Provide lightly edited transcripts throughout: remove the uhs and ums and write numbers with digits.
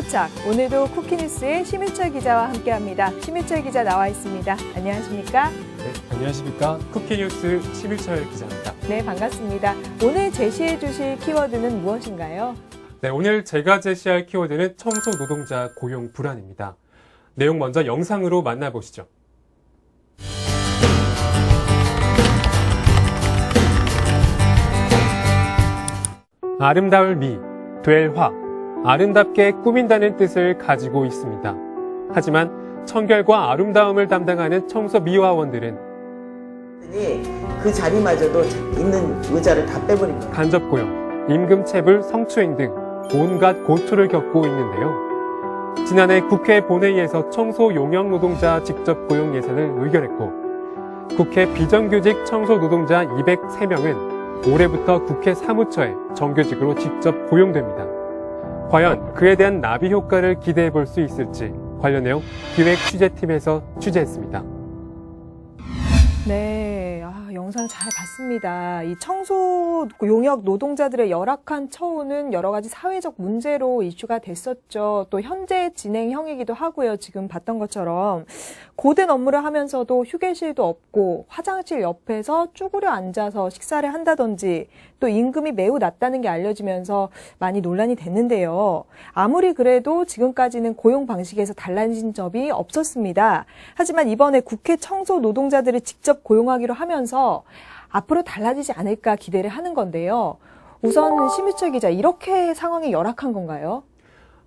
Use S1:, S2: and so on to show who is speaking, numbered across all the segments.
S1: 포착. 오늘도 쿠키뉴스의 심유철 기자와 함께합니다. 심유철 기자 나와 있습니다. 안녕하십니까?
S2: 네, 안녕하십니까? 쿠키뉴스 심유철 기자입니다.
S1: 네, 반갑습니다. 오늘 제시해 주실 키워드는 무엇인가요?
S2: 네, 오늘 제가 제시할 키워드는 청소 노동자 고용 불안입니다. 내용 먼저 영상으로 만나보시죠. 아름다울 미, 될 화, 아름답게 꾸민다는 뜻을 가지고 있습니다. 하지만 청결과 아름다움을 담당하는 청소 미화원들은
S3: 그 자리마저도 있는 의자를 다 빼버립니다.
S2: 간접 고용, 임금 체불, 성추행 등 온갖 고초를 겪고 있는데요. 지난해 국회 본회의에서 청소 용역 노동자 직접 고용 예산을 의결했고 국회 비정규직 청소 노동자 203명은 올해부터 국회 사무처에 정규직으로 직접 고용됩니다. 과연 그에 대한 나비 효과를 기대해 볼 수 있을지 관련 내용 기획 취재팀에서 취재했습니다.
S1: 네, 영상 잘 봤습니다. 이 청소 용역 노동자들의 열악한 처우는 여러 가지 사회적 문제로 이슈가 됐었죠. 또 현재 진행형이기도 하고요. 지금 봤던 것처럼 고된 업무를 하면서도 휴게실도 없고 화장실 옆에서 쭈그려 앉아서 식사를 한다든지 또 임금이 매우 낮다는 게 알려지면서 많이 논란이 됐는데요. 아무리 그래도 지금까지는 고용 방식에서 달라진 점이 없었습니다. 하지만 이번에 국회 청소 노동자들을 직접 고용하기로 하면서 앞으로 달라지지 않을까 기대를 하는 건데요. 우선 심유철 기자, 이렇게 상황이 열악한 건가요?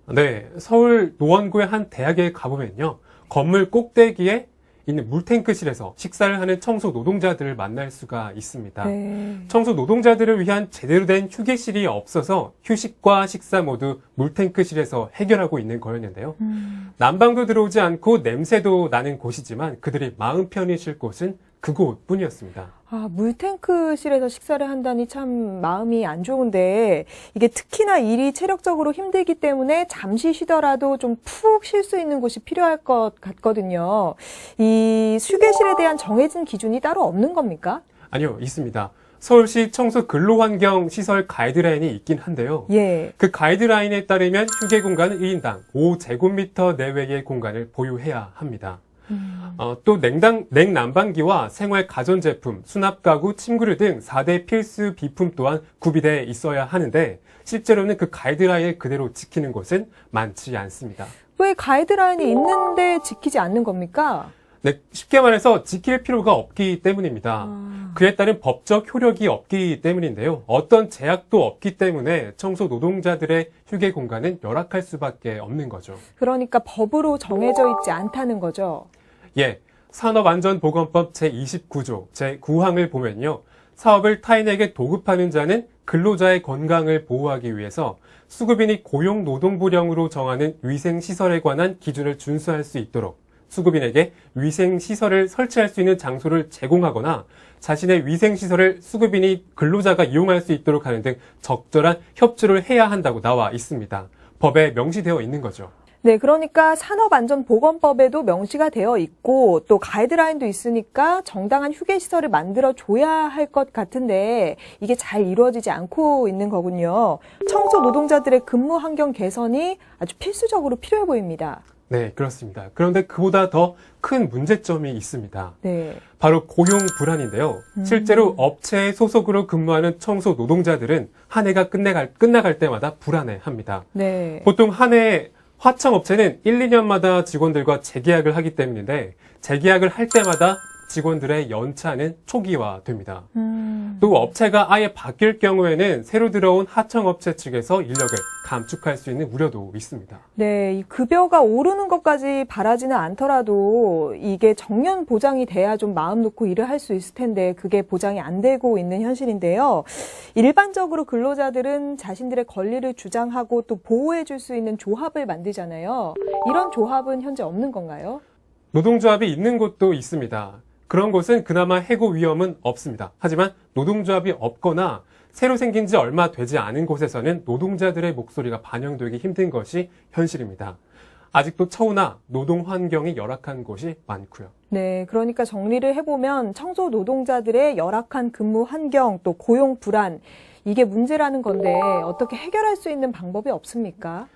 S2: 네, 서울 노원구의 한 대학에 가보면요. 건물 꼭대기에 있는 물탱크실에서 식사를 하는 청소 노동자들을 만날 수가 있습니다.
S1: 네.
S2: 청소 노동자들을 위한 제대로 된 휴게실이 없어서 휴식과 식사 모두 물탱크실에서 해결하고 있는 거였는데요. 난방도 들어오지 않고 냄새도 나는 곳이지만 그들이 마음 편히 쉴 곳은 그곳뿐이었습니다.
S1: 물탱크실에서 식사를 한다니 참 마음이 안 좋은데 이게 특히나 일이 체력적으로 힘들기 때문에 잠시 쉬더라도 좀 푹 쉴 수 있는 곳이 필요할 것 같거든요. 이 휴게실에 대한 정해진 기준이 따로 없는 겁니까?
S2: 아니요, 있습니다. 서울시 청소 근로환경 시설 가이드라인이 있긴 한데요.
S1: 예.
S2: 그 가이드라인에 따르면 휴게 공간은 1인당 5제곱미터 내외의 공간을 보유해야 합니다. 또 냉난방기와 생활 가전제품, 수납가구, 침구류 등 4대 필수 비품 또한 구비되어 있어야 하는데 실제로는 그 가이드라인을 그대로 지키는 곳은 많지 않습니다.
S1: 왜 가이드라인이 있는데 지키지 않는 겁니까?
S2: 네, 쉽게 말해서 지킬 필요가 없기 때문입니다. 그에 따른 법적 효력이 없기 때문인데요. 어떤 제약도 없기 때문에 청소 노동자들의 휴게 공간은 열악할 수밖에 없는 거죠.
S1: 그러니까 법으로 정해져 있지 않다는 거죠.
S2: 예, 산업안전보건법 제29조 제9항을 보면요. 사업을 타인에게 도급하는 자는 근로자의 건강을 보호하기 위해서 수급인이 고용노동부령으로 정하는 위생시설에 관한 기준을 준수할 수 있도록 수급인에게 위생시설을 설치할 수 있는 장소를 제공하거나 자신의 위생시설을 수급인이 근로자가 이용할 수 있도록 하는 등 적절한 협조를 해야 한다고 나와 있습니다. 법에 명시되어 있는 거죠.
S1: 네, 그러니까 산업안전보건법에도 명시가 되어 있고 또 가이드라인도 있으니까 정당한 휴게시설을 만들어줘야 할 것 같은데 이게 잘 이루어지지 않고 있는 거군요. 청소 노동자들의 근무 환경 개선이 아주 필수적으로 필요해 보입니다.
S2: 네, 그렇습니다. 그런데 그보다 더 큰 문제점이 있습니다.
S1: 네.
S2: 바로 고용 불안인데요. 실제로 업체의 소속으로 근무하는 청소 노동자들은 한 해가 끝나갈 때마다 불안해합니다.
S1: 네.
S2: 보통 한 해에 하청업체는 1, 2년마다 직원들과 재계약을 하기 때문인데 재계약을 할 때마다 직원들의 연차는 초기화됩니다. 또 업체가 아예 바뀔 경우에는 새로 들어온 하청업체 측에서 인력을 감축할 수 있는 우려도 있습니다.
S1: 네, 이 급여가 오르는 것까지 바라지는 않더라도 이게 정년 보장이 돼야 좀 마음 놓고 일을 할 수 있을 텐데 그게 보장이 안 되고 있는 현실인데요. 일반적으로 근로자들은 자신들의 권리를 주장하고 또 보호해 줄 수 있는 조합을 만들잖아요. 이런 조합은 현재 없는 건가요?
S2: 노동조합이 있는 곳도 있습니다. 그런 곳은 그나마 해고 위험은 없습니다. 하지만 노동조합이 없거나 새로 생긴 지 얼마 되지 않은 곳에서는 노동자들의 목소리가 반영되기 힘든 것이 현실입니다. 아직도 처우나 노동 환경이 열악한 곳이 많고요.
S1: 네, 그러니까 정리를 해보면 청소 노동자들의 열악한 근무 환경 또 고용 불안 이게 문제라는 건데 어떻게 해결할 수 있는 방법이 없습니까?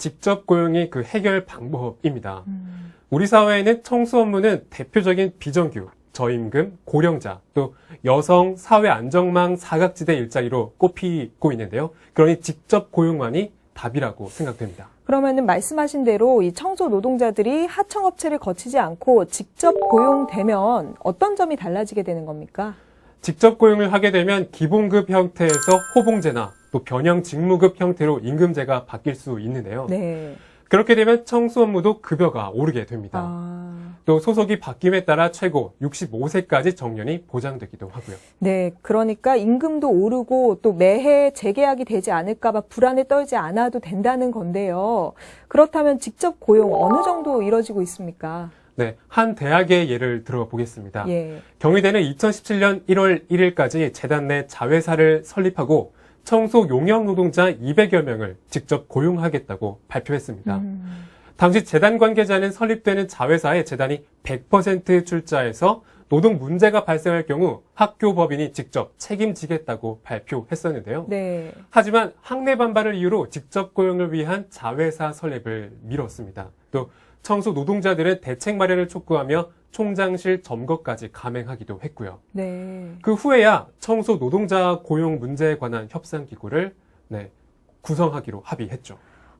S2: 직접 고용이 그 해결 방법입니다. 우리 사회에는 청소 업무는 대표적인 비정규, 저임금, 고령자, 또 여성 사회 안정망 사각지대 일자리로 꼽히고 있는데요. 그러니 직접 고용만이 답이라고 생각됩니다.
S1: 그러면은 말씀하신 대로 이 청소 노동자들이 하청업체를 거치지 않고 직접 고용되면 어떤 점이 달라지게 되는 겁니까?
S2: 직접 고용을 하게 되면 기본급 형태에서 호봉제나 또 변형 직무급 형태로 임금제가 바뀔 수 있는데요.
S1: 네.
S2: 그렇게 되면 청소 업무도 급여가 오르게 됩니다. 또 소속이 바뀜에 따라 최고 65세까지 정년이 보장되기도 하고요.
S1: 네, 그러니까 임금도 오르고 또 매해 재계약이 되지 않을까 봐 불안에 떨지 않아도 된다는 건데요. 그렇다면 직접 고용 어느 정도 이뤄지고 있습니까?
S2: 네, 한 대학의 예를 들어보겠습니다.
S1: 예.
S2: 경희대는 2017년 1월 1일까지 재단 내 자회사를 설립하고 청소 용역 노동자 200여 명을 직접 고용하겠다고 발표했습니다. 당시 재단 관계자는 설립되는 자회사에 재단이 100% 출자해서 노동 문제가 발생할 경우 학교 법인이 직접 책임지겠다고 발표했었는데요.
S1: 네.
S2: 하지만 학내 반발을 이유로 직접 고용을 위한 자회사 설립을 미뤘습니다. 또 청소 노동자들은 대책 마련을 촉구하며 총장실 점거까지 감행하기도 했고요.
S1: 네.
S2: 그 후에야 청소 노동자 고용 문제에 관한 협상기구를 구성하기로 합의했죠.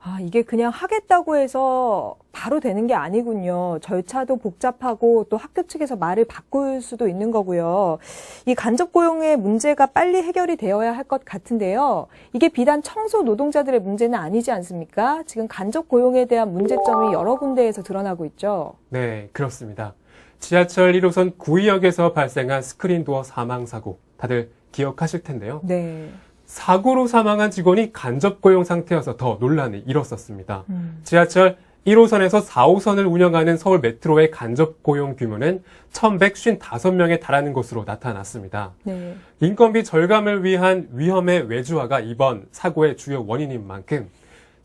S1: 아, 이게 그냥 하겠다고 해서 바로 되는 게 아니군요. 절차도 복잡하고 또 학교 측에서 말을 바꿀 수도 있는 거고요. 이 간접 고용의 문제가 빨리 해결이 되어야 할 것 같은데요. 이게 비단 청소 노동자들의 문제는 아니지 않습니까? 지금 간접 고용에 대한 문제점이 여러 군데에서 드러나고 있죠.
S2: 네, 그렇습니다. 지하철 1호선 구의역에서 발생한 스크린도어 사망사고 다들 기억하실 텐데요.
S1: 네.
S2: 사고로 사망한 직원이 간접 고용 상태여서 더 논란이 일었었습니다. 지하철 1호선에서 4호선을 운영하는 서울 메트로의 간접 고용 규모는 1,155명에 달하는 것으로 나타났습니다.
S1: 네. 인건비
S2: 절감을 위한 위험의 외주화가 이번 사고의 주요 원인인 만큼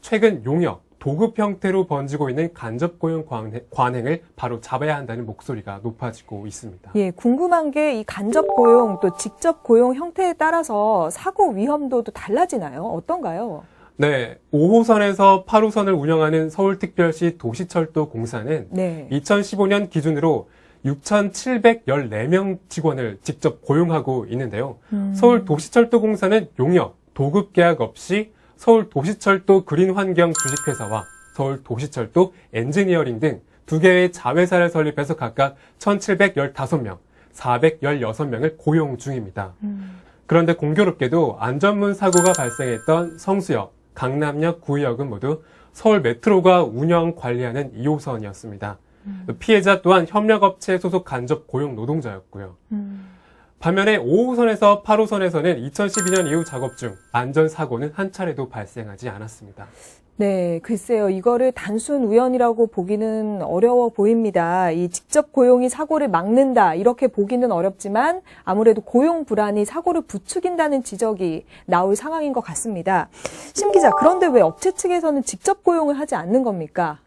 S2: 최근 용역, 도급 형태로 번지고 있는 간접 고용 관행을 바로 잡아야 한다는 목소리가 높아지고 있습니다.
S1: 예, 궁금한 게 이 간접 고용 또 직접 고용 형태에 따라서 사고 위험도도 달라지나요? 어떤가요?
S2: 네, 5호선에서 8호선을 운영하는 서울특별시 도시철도공사는
S1: 네.
S2: 2015년 기준으로 6,714명 직원을 직접 고용하고 있는데요. 서울도시철도공사는 용역, 도급 계약 없이 서울도시철도 그린환경 주식회사와 서울도시철도 엔지니어링 등 두 개의 자회사를 설립해서 각각 1,715명, 416명을 고용 중입니다. 그런데 공교롭게도 안전문 사고가 발생했던 성수역, 강남역, 구의역은 모두 서울 메트로가 운영 관리하는 2호선이었습니다. 피해자 또한 협력업체 소속 간접 고용 노동자였고요. 반면에 5호선에서 8호선에서는 2012년 이후 작업 중 안전사고는 한 차례도 발생하지 않았습니다.
S1: 네, 글쎄요. 이거를 단순 우연이라고 보기는 어려워 보입니다. 이 직접 고용이 사고를 막는다 이렇게 보기는 어렵지만 아무래도 고용 불안이 사고를 부추긴다는 지적이 나올 상황인 것 같습니다. 심 기자, 그런데 왜 업체 측에서는 직접 고용을 하지 않는 겁니까?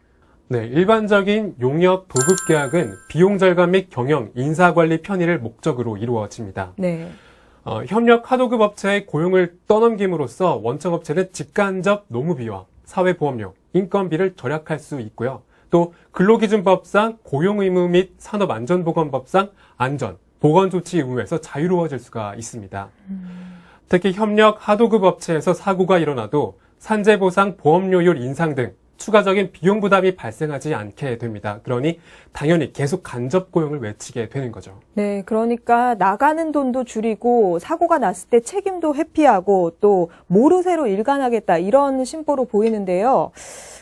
S2: 네, 일반적인 용역 도급 계약은 비용 절감 및 경영, 인사관리 편의를 목적으로 이루어집니다.
S1: 네.
S2: 협력 하도급 업체의 고용을 떠넘김으로써 원청업체는 직간접 노무비와 사회보험료, 인건비를 절약할 수 있고요. 또 근로기준법상 고용의무 및 산업안전보건법상 안전, 보건조치 의무에서 자유로워질 수가 있습니다. 특히 협력 하도급 업체에서 사고가 일어나도 산재보상 보험료율 인상 등 추가적인 비용 부담이 발생하지 않게 됩니다. 그러니 당연히 계속 간접 고용을 외치게 되는 거죠.
S1: 네, 그러니까 나가는 돈도 줄이고 사고가 났을 때 책임도 회피하고 또 모르쇠로 일관하겠다 이런 심보로 보이는데요.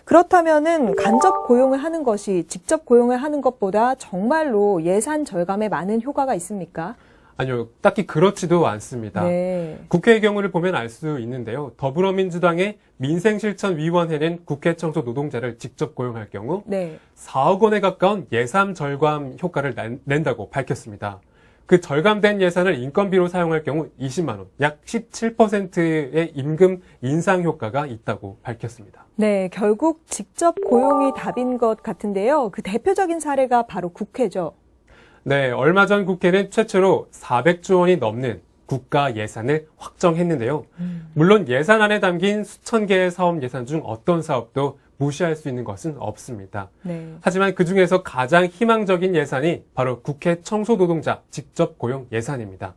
S1: 그렇다면은 간접 고용을 하는 것이 직접 고용을 하는 것보다 정말로 예산 절감에 많은 효과가 있습니까?
S2: 아니요, 딱히 그렇지도 않습니다.
S1: 네.
S2: 국회의 경우를 보면 알 수 있는데요. 더불어민주당의 민생실천위원회는 국회 청소 노동자를 직접 고용할 경우
S1: 네.
S2: 4억 원에 가까운 예산 절감 효과를 낸다고 밝혔습니다. 그 절감된 예산을 인건비로 사용할 경우 20만 원, 약 17%의 임금 인상 효과가 있다고 밝혔습니다.
S1: 네, 결국 직접 고용이 답인 것 같은데요. 그 대표적인 사례가 바로 국회죠.
S2: 네, 얼마 전 국회는 최초로 400조 원이 넘는 국가 예산을 확정했는데요. 물론 예산안에 담긴 수천 개의 사업 예산 중 어떤 사업도 무시할 수 있는 것은 없습니다.
S1: 네.
S2: 하지만 그중에서 가장 희망적인 예산이 바로 국회 청소노동자 직접 고용 예산입니다.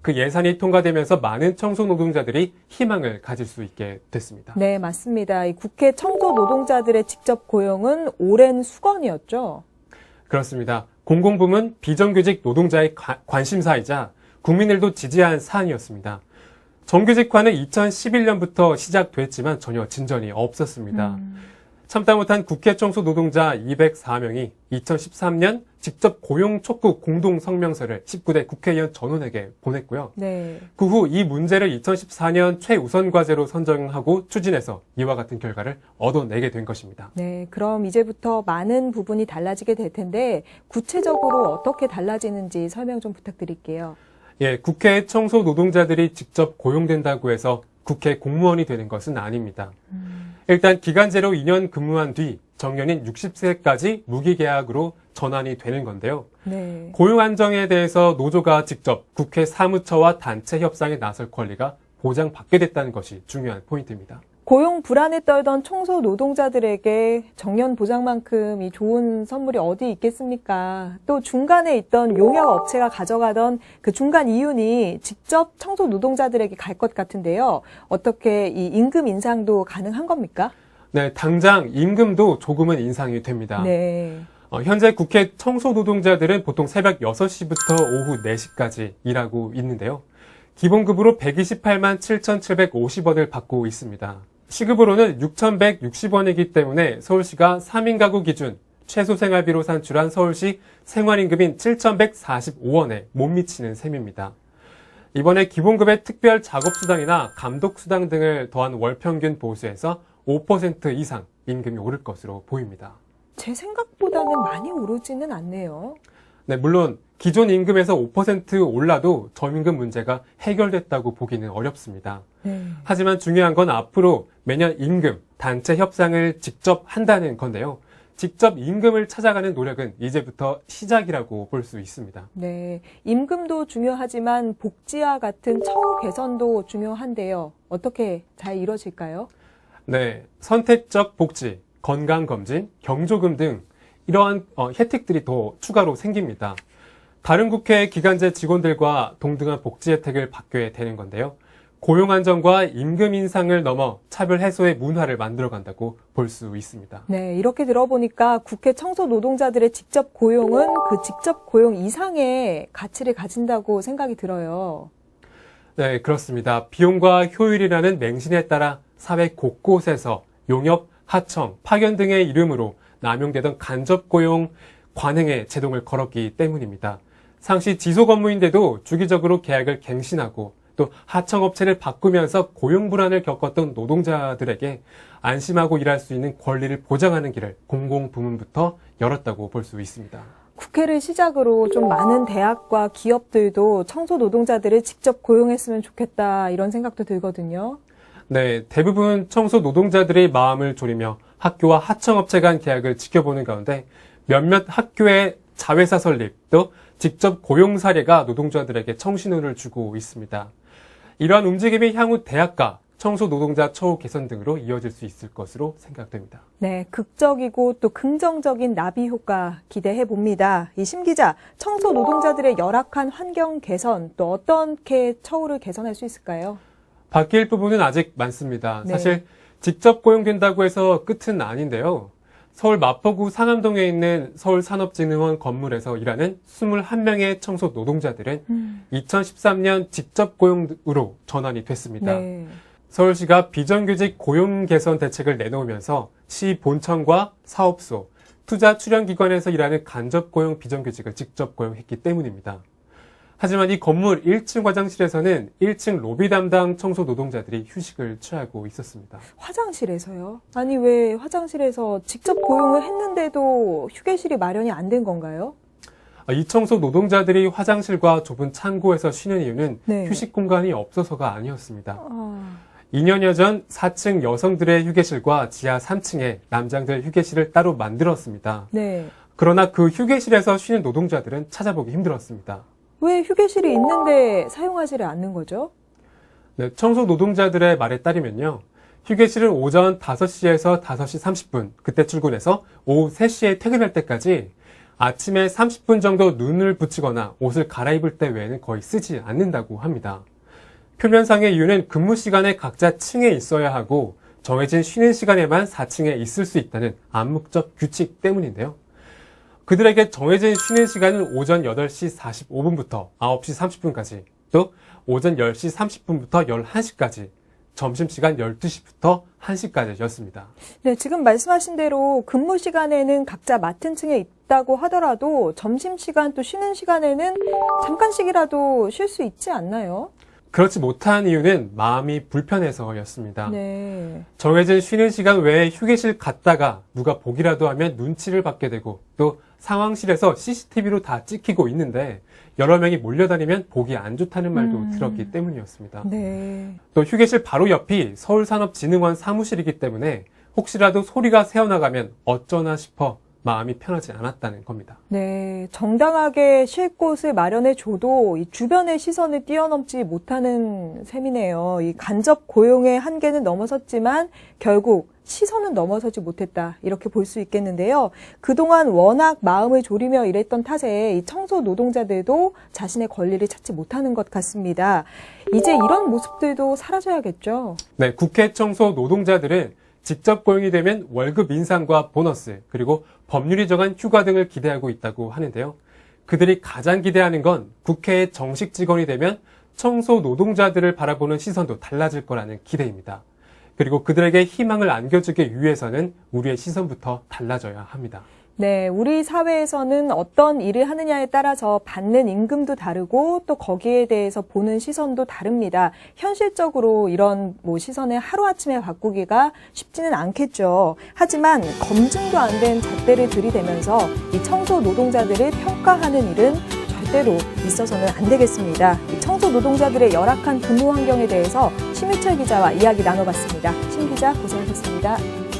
S2: 그 예산이 통과되면서 많은 청소노동자들이 희망을 가질 수 있게 됐습니다.
S1: 네, 맞습니다. 이 국회 청소 노동자들의 직접 고용은 오랜 수건이었죠.
S2: 그렇습니다. 공공부문 비정규직 노동자의 관심사이자 국민들도 지지한 사안이었습니다. 정규직화는 2011년부터 시작됐지만 전혀 진전이 없었습니다. 참다 못한 국회 청소 노동자 204명이 2013년 직접 고용 촉구 공동 성명서를 19대 국회의원 전원에게 보냈고요.
S1: 네.
S2: 그 후 이 문제를 2014년 최우선 과제로 선정하고 추진해서 이와 같은 결과를 얻어내게 된 것입니다.
S1: 네, 그럼 이제부터 많은 부분이 달라지게 될 텐데 구체적으로 어떻게 달라지는지 설명 좀 부탁드릴게요.
S2: 예, 국회 청소 노동자들이 직접 고용된다고 해서 국회 공무원이 되는 것은 아닙니다. 일단 기간제로 2년 근무한 뒤 정년인 60세까지 무기계약으로 전환이 되는 건데요.
S1: 네.
S2: 고용 안정에 대해서 노조가 직접 국회 사무처와 단체 협상에 나설 권리가 보장받게 됐다는 것이 중요한 포인트입니다.
S1: 고용 불안에 떨던 청소 노동자들에게 정년 보장만큼 이 좋은 선물이 어디 있겠습니까? 또 중간에 있던 용역 업체가 가져가던 그 중간 이윤이 직접 청소 노동자들에게 갈 것 같은데요. 어떻게 이 임금 인상도 가능한 겁니까?
S2: 네, 당장 임금도 조금은 인상이 됩니다.
S1: 네.
S2: 현재 국회 청소 노동자들은 보통 새벽 6시부터 오후 4시까지 일하고 있는데요. 기본급으로 128만 7,750원을 받고 있습니다. 시급으로는 6,160원이기 때문에 서울시가 3인 가구 기준 최소 생활비로 산출한 서울시 생활임금인 7,145원에 못 미치는 셈입니다. 이번에 기본급의 특별 작업수당이나 감독수당 등을 더한 월평균 보수에서 5% 이상 임금이 오를 것으로 보입니다.
S1: 제 생각보다는 많이 오르지는 않네요.
S2: 네, 물론 기존 임금에서 5% 올라도 저임금 문제가 해결됐다고 보기는 어렵습니다. 하지만 중요한 건 앞으로 매년 임금, 단체 협상을 직접 한다는 건데요. 직접 임금을 찾아가는 노력은 이제부터 시작이라고 볼 수 있습니다.
S1: 네, 임금도 중요하지만 복지와 같은 처우 개선도 중요한데요. 어떻게 잘 이루어질까요?
S2: 네, 선택적 복지, 건강검진, 경조금 등 이러한 혜택들이 더 추가로 생깁니다. 다른 국회 기간제 직원들과 동등한 복지 혜택을 받게 되는 건데요. 고용 안정과 임금 인상을 넘어 차별 해소의 문화를 만들어간다고 볼 수 있습니다.
S1: 네, 이렇게 들어보니까 국회 청소 노동자들의 직접 고용은 그 직접 고용 이상의 가치를 가진다고 생각이 들어요.
S2: 네, 그렇습니다. 비용과 효율이라는 맹신에 따라 사회 곳곳에서 용역, 하청, 파견 등의 이름으로 남용되던 간접 고용 관행에 제동을 걸었기 때문입니다. 상시 지속 업무인데도 주기적으로 계약을 갱신하고 또 하청업체를 바꾸면서 고용 불안을 겪었던 노동자들에게 안심하고 일할 수 있는 권리를 보장하는 길을 공공부문부터 열었다고 볼 수 있습니다.
S1: 국회를 시작으로 좀 많은 대학과 기업들도 청소 노동자들을 직접 고용했으면 좋겠다 이런 생각도 들거든요.
S2: 네, 대부분 청소 노동자들의 마음을 졸이며 학교와 하청업체 간 계약을 지켜보는 가운데 몇몇 학교의 자회사 설립 또 직접 고용 사례가 노동자들에게 청신호를 주고 있습니다. 이러한 움직임이 향후 대학가, 청소 노동자 처우 개선 등으로 이어질 수 있을 것으로 생각됩니다.
S1: 네, 극적이고 또 긍정적인 나비 효과 기대해 봅니다. 이 심 기자, 청소 노동자들의 열악한 환경 개선 또 어떻게 처우를 개선할 수 있을까요?
S2: 바뀔 부분은 아직 많습니다.
S1: 네.
S2: 사실 직접 고용된다고 해서 끝은 아닌데요. 서울 마포구 상암동에 있는 서울산업진흥원 건물에서 일하는 21명의 청소 노동자들은 2013년 직접 고용으로 전환이 됐습니다.
S1: 네.
S2: 서울시가 비정규직 고용 개선 대책을 내놓으면서 시 본청과 사업소, 투자 출연기관에서 일하는 간접 고용 비정규직을 직접 고용했기 때문입니다. 하지만 이 건물 1층 화장실에서는 1층 로비 담당 청소 노동자들이 휴식을 취하고 있었습니다.
S1: 화장실에서요? 아니 왜 화장실에서 직접 고용을 했는데도 휴게실이 마련이 안 된 건가요?
S2: 이 청소 노동자들이 화장실과 좁은 창고에서 쉬는 이유는
S1: 네.
S2: 휴식 공간이 없어서가 아니었습니다. 2년여 전 4층 여성들의 휴게실과 지하 3층에 남장들 휴게실을 따로 만들었습니다.
S1: 네.
S2: 그러나 그 휴게실에서 쉬는 노동자들은 찾아보기 힘들었습니다.
S1: 왜 휴게실이 있는데 사용하지를 않는 거죠?
S2: 네, 청소 노동자들의 말에 따르면요. 휴게실은 오전 5시에서 5시 30분, 그때 출근해서 오후 3시에 퇴근할 때까지 아침에 30분 정도 눈을 붙이거나 옷을 갈아입을 때 외에는 거의 쓰지 않는다고 합니다. 표면상의 이유는 근무 시간에 각자 층에 있어야 하고 정해진 쉬는 시간에만 4층에 있을 수 있다는 암묵적 규칙 때문인데요. 그들에게 정해진 쉬는 시간은 오전 8시 45분부터 9시 30분까지, 또 오전 10시 30분부터 11시까지, 점심시간 12시부터 1시까지였습니다.
S1: 네, 지금 말씀하신 대로 근무 시간에는 각자 맡은 층에 있다고 하더라도 점심시간 또 쉬는 시간에는 잠깐씩이라도 쉴 수 있지 않나요?
S2: 그렇지 못한 이유는 마음이 불편해서였습니다.
S1: 네.
S2: 정해진 쉬는 시간 외에 휴게실 갔다가 누가 보기라도 하면 눈치를 받게 되고 또 상황실에서 CCTV로 다 찍히고 있는데 여러 명이 몰려다니면 보기 안 좋다는 말도 들었기 때문이었습니다.
S1: 네.
S2: 또 휴게실 바로 옆이 서울산업진흥원 사무실이기 때문에 혹시라도 소리가 새어나가면 어쩌나 싶어 마음이 편하지 않았다는 겁니다.
S1: 네, 정당하게 쉴 곳을 마련해 줘도 이 주변의 시선을 뛰어넘지 못하는 셈이네요. 이 간접 고용의 한계는 넘어섰지만 결국 시선은 넘어서지 못했다, 이렇게 볼 수 있겠는데요. 그동안 워낙 마음을 졸이며 일했던 탓에 이 청소 노동자들도 자신의 권리를 찾지 못하는 것 같습니다. 이제 이런 모습들도 사라져야겠죠.
S2: 네, 국회 청소 노동자들은 직접 고용이 되면 월급 인상과 보너스, 그리고 법률이 정한 휴가 등을 기대하고 있다고 하는데요. 그들이 가장 기대하는 건 국회의 정식 직원이 되면 청소 노동자들을 바라보는 시선도 달라질 거라는 기대입니다. 그리고 그들에게 희망을 안겨주기 위해서는 우리의 시선부터 달라져야 합니다.
S1: 네, 우리 사회에서는 어떤 일을 하느냐에 따라서 받는 임금도 다르고 또 거기에 대해서 보는 시선도 다릅니다. 현실적으로 이런 시선을 하루아침에 바꾸기가 쉽지는 않겠죠. 하지만 검증도 안 된 잣대를 들이대면서 이 청소 노동자들을 평가하는 일은 절대로 있어서는 안 되겠습니다. 이 청소 노동자들의 열악한 근무 환경에 대해서 심유철 기자와 이야기 나눠봤습니다. 심 기자 고생하셨습니다.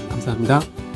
S2: 감사합니다.